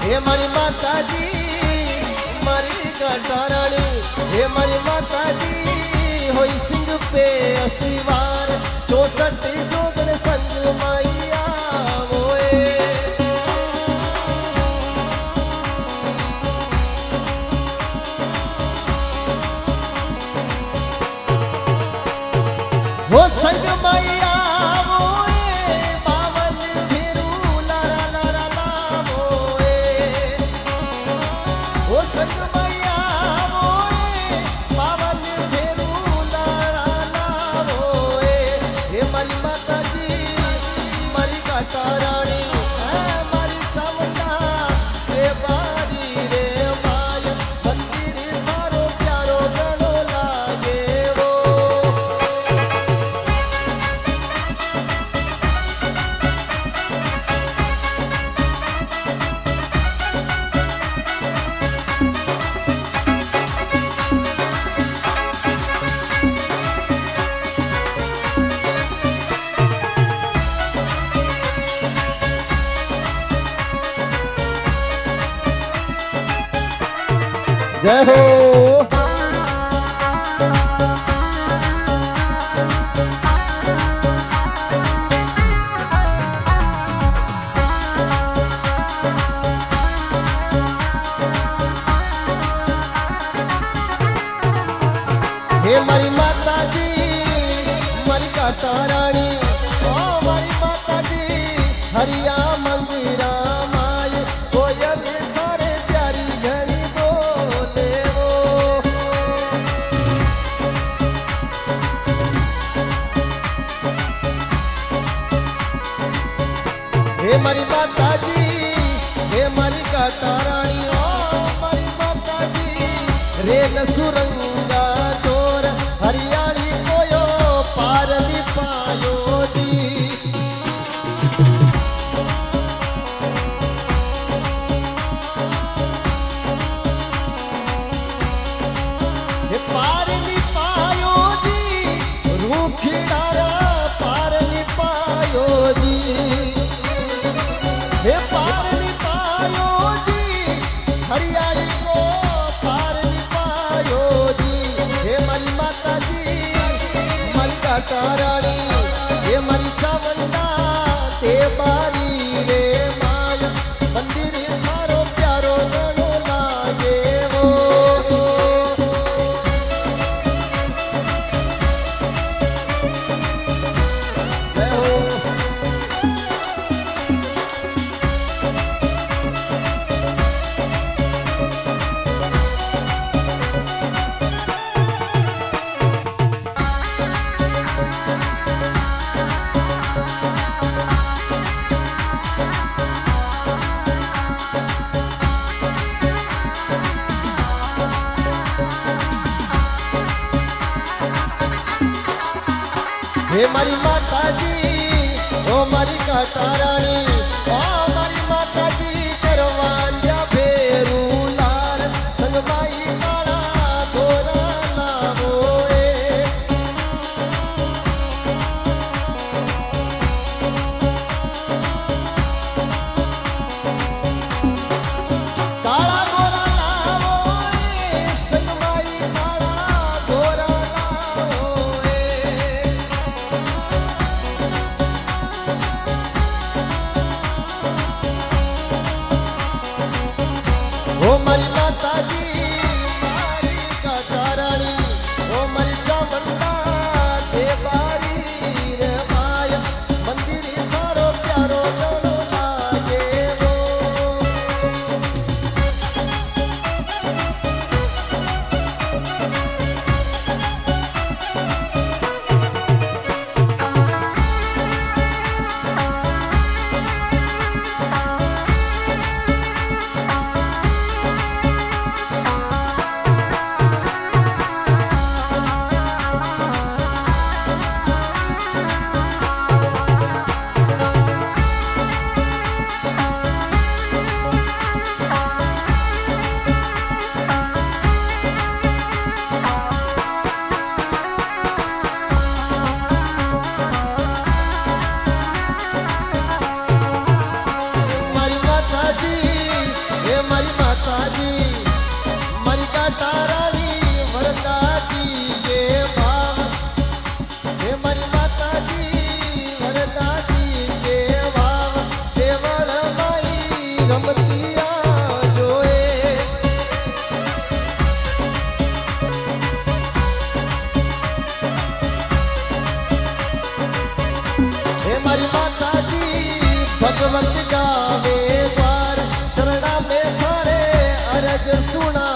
हे मारी माताजी मारी काटाराणी हे मारी माताजी होई सिंह पे 80 वार 64 जोगण संग माइया मोए वो संग मैया मोए बावन फेरू लारा लारा ला मोए वो संग मैया मोए बावन फेरू लारा ला मोए हे मारी माताजी मारी काटाराणी मारी चावंडा हे बारी रे माय मंदिर मारो प्यारो गणो लागे वो जय हो हे मारी माताजी मारी काटाराणी ओ मारी माताजी हरिया मंदिरा माय कोयल थारे प्यारी घणी बोले वो हे मारी माताजी हे मारी काटाराणी ओ मारी माताजी रेल सुरंगा चोर हरियाली कोयो पार नी पायो जी हे पार नी पायो जी रूखिडारा पार नी पायो जी हे पार नी पायो जी हरियाली को पार नी पायो जी हे मारी माताजी मारी काटाराणी हे मारी चावंडा ते बारी रे माया मंदिर थारो प्यारो गणो लागे वो जय हो हे मारी माताजी ओ मारी काटाराणी ओ मारी माताजी करवांजा फेरू लाल संग माई काळा गोरा लावोए काळा गोरा लावोए संग माई काळा गोरा लावोए भगवत गावे द्वार चरणा में थारे अरज सुना